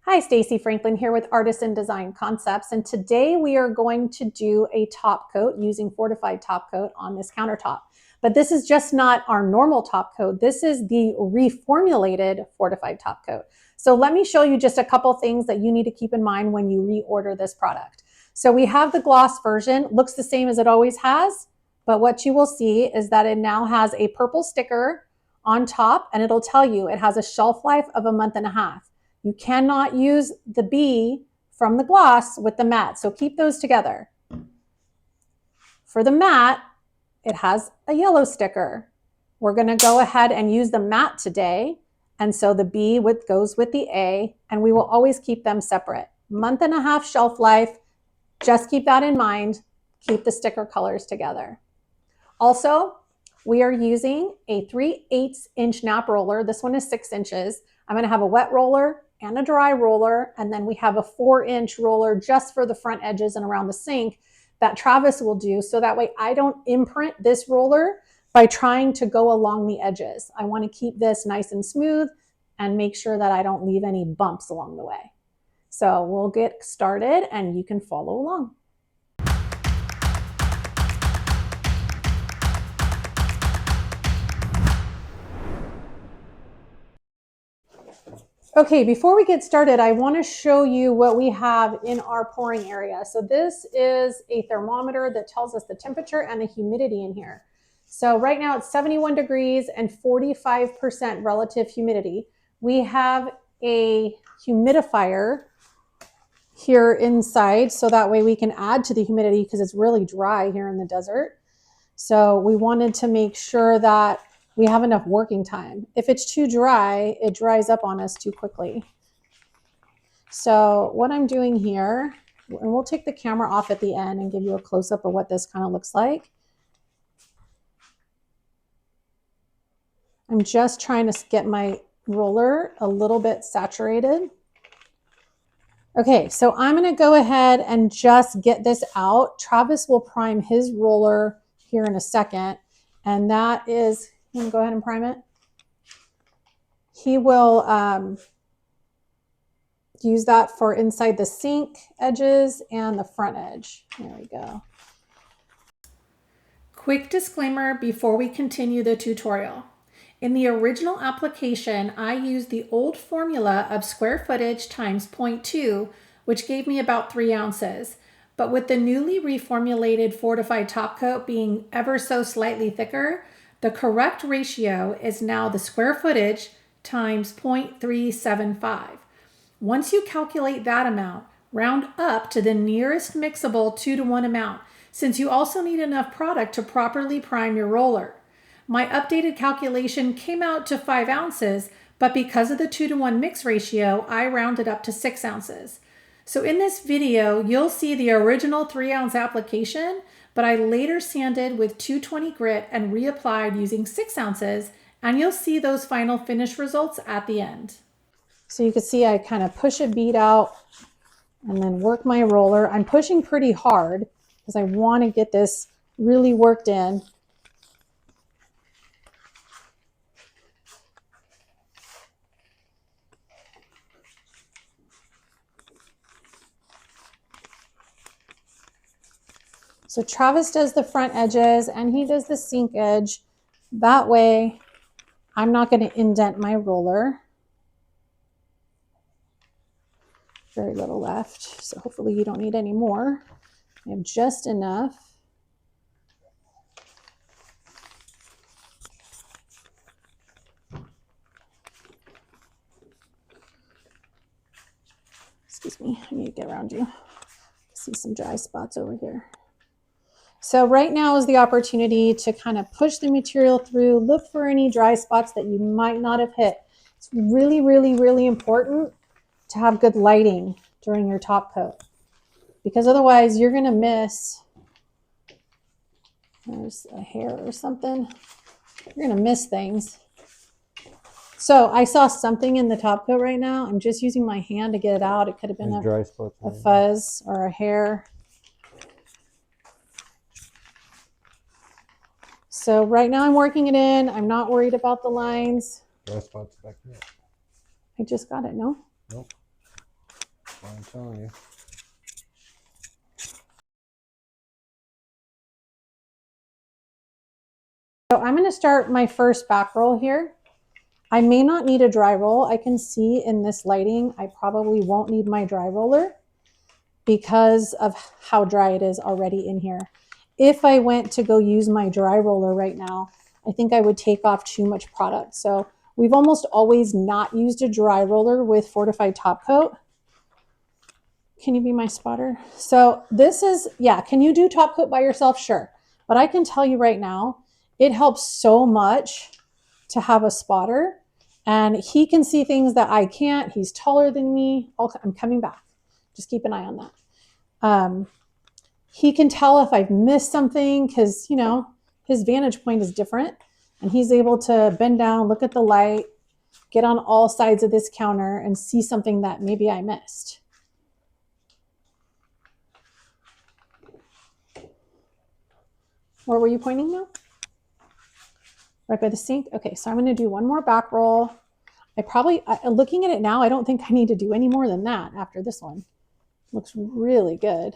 Hi, Stacy Franklin here with Artisan Design Concepts, and today we are going to do a top coat using fortified top coat on this countertop. But this is just not our normal top coat. This is the reformulated fortified top coat. So let me show you just a couple things that you need to keep in mind when you reorder this product. So we have the gloss version, looks the same as it always has, but what you will see is that it now has a purple sticker on top, and it'll tell you it has a shelf life of 1.5 months. You cannot use the B from the gloss with the matte, so keep those together. For the matte, it has a yellow sticker. We're going to go ahead and use the matte today, and so the B goes with the A, and we will always keep them separate. 1.5 months shelf life, just keep that in mind. Keep the sticker colors together. Also, we are using a 3/8 inch nap roller. This one is 6 inches. I'm going to have a wet roller and a dry roller, and then we have a 4-inch roller just for the front edges and around the sink that Travis will do, so that way I don't imprint this roller by trying to go along the edges. I want to keep this nice and smooth and make sure that I don't leave any bumps along the way. So we'll get started and you can follow along. Okay, before we get started, I want to show you what we have in our pouring area. So this is a thermometer that tells us the temperature and the humidity in here. So right now it's 71 degrees and 45% relative humidity. We have a humidifier here inside, so that way we can add to the humidity because it's really dry here in the desert. So we wanted to make sure that we have enough working time. If it's too dry, it dries up on us too quickly. So what I'm doing here, and we'll take the camera off at the end and give you a close-up of what this kind of looks like. I'm just trying to get my roller a little bit saturated. Okay, so I'm gonna go ahead and just get this out. Travis will prime his roller here in a second, and that is, you want to go ahead and prime it? He will use that for inside the sink edges and the front edge. There we go. Quick disclaimer before we continue the tutorial. In the original application, I used the old formula of square footage times 0.2, which gave me about 3 ounces. But with the newly reformulated fortified top coat being ever so slightly thicker, the correct ratio is now the square footage times 0.375. Once you calculate that amount, round up to the nearest mixable 2-to-1 amount, since you also need enough product to properly prime your roller. My updated calculation came out to 5 ounces, but because of the 2-to-1 mix ratio, I rounded up to 6 ounces. So in this video, you'll see the original 3-ounce application, but I later sanded with 220 grit and reapplied using 6 ounces, and you'll see those final finish results at the end. So you can see I kind of push a bead out and then work my roller. I'm pushing pretty hard because I want to get this really worked in. So Travis does the front edges and he does the sink edge. That way I'm not going to indent my roller. Very little left, so hopefully you don't need any more. I have just enough. Excuse me, I need to get around you. See some dry spots over here. So right now is the opportunity to kind of push the material through, look for any dry spots that you might not have hit. It's really, really, really important to have good lighting during your top coat, because otherwise you're going to miss, there's a hair or something, you're going to miss things. So I saw something in the top coat right now. I'm just using my hand to get it out. It could have been a fuzz or a hair. So right now I'm working it in. I'm not worried about the lines. Dry spots back there. I just got it, no? Nope. I'm telling you. So I'm going to start my first back roll here. I may not need a dry roll. I can see in this lighting, I probably won't need my dry roller because of how dry it is already in here. If I went to go use my dry roller right now, I think I would take off too much product. So we've almost always not used a dry roller with Fortified Top Coat. Can you be my spotter? So this is, yeah, can you do top coat by yourself? Sure. But I can tell you right now, it helps so much to have a spotter, and he can see things that I can't. He's taller than me. I'm coming back. Just keep an eye on that. He can tell if I've missed something because, you know, his vantage point is different, and he's able to bend down, look at the light, get on all sides of this counter and see something that maybe I missed. Where were you pointing now? Right by the sink? Okay, so I'm going to do one more back roll. Looking at it now, I don't think I need to do any more than that after this one. Looks really good.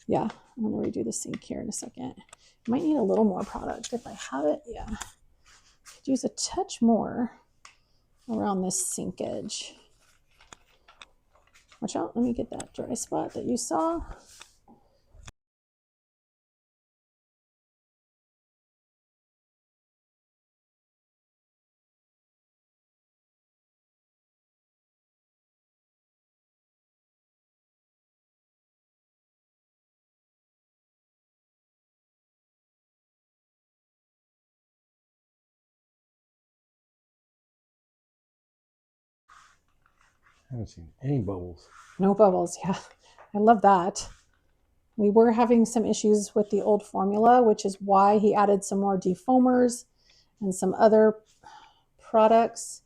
Yeah, I'm going to redo the sink here in a second. Might need a little more product if I have it. Yeah, could use a touch more around this sink edge. Watch out, let me get that dry spot that you saw. I haven't seen any bubbles. No bubbles, yeah. I love that. We were having some issues with the old formula, which is why he added some more defoamers and some other products.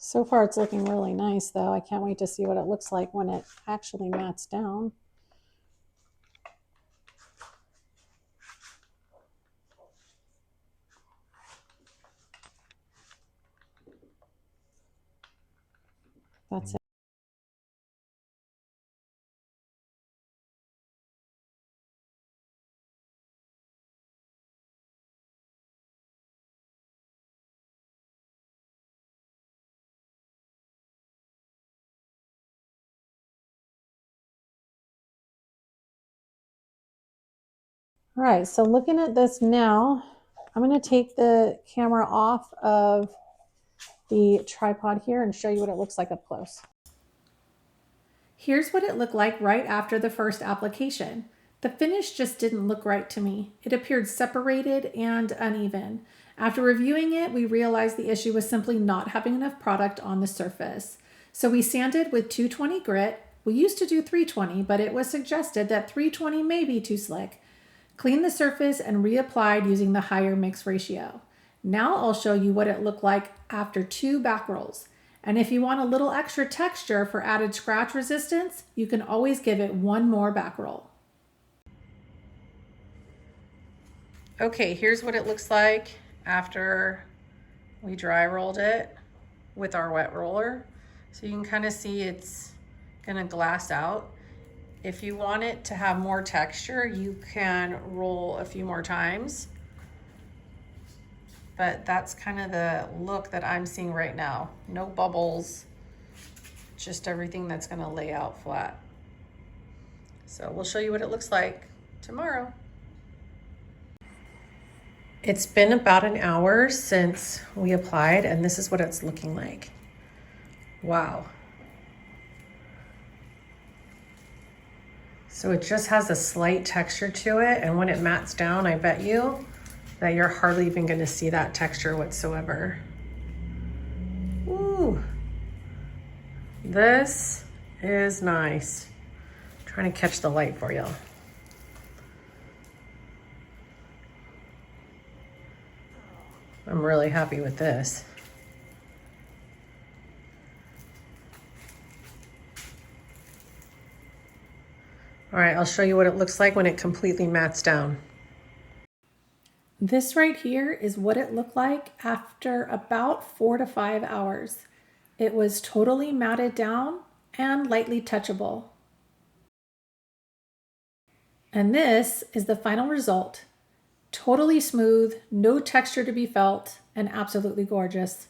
So far it's looking really nice though. I can't wait to see what it looks like when it actually mats down. That's it. All right, so looking at this now, I'm going to take the camera off of the tripod here and show you what it looks like up close. Here's what it looked like right after the first application. The finish just didn't look right to me. It appeared separated and uneven. After reviewing it, we realized the issue was simply not having enough product on the surface. So we sanded with 220 grit. We used to do 320, but it was suggested that 320 may be too slick. Cleaned the surface and reapplied using the higher mix ratio. Now I'll show you what it looked like after 2 back rolls. And if you want a little extra texture for added scratch resistance, you can always give it 1 more back roll. Okay, here's what it looks like after we dry rolled it with our wet roller. So you can kind of see it's gonna glass out. If you want it to have more texture, you can roll a few more times. But that's kind of the look that I'm seeing right now. No bubbles, just everything that's gonna lay out flat. So we'll show you what it looks like tomorrow. It's been about an hour since we applied, and this is what it's looking like. Wow. So it just has a slight texture to it, and when it mats down, I bet you that you're hardly even gonna see that texture whatsoever. Ooh, this is nice. I'm trying to catch the light for you. I'm really happy with this. All right, I'll show you what it looks like when it completely mattes down. This right here is what it looked like after about 4 to 5 hours. It was totally matted down and lightly touchable. And this is the final result. Totally smooth, no texture to be felt, and absolutely gorgeous.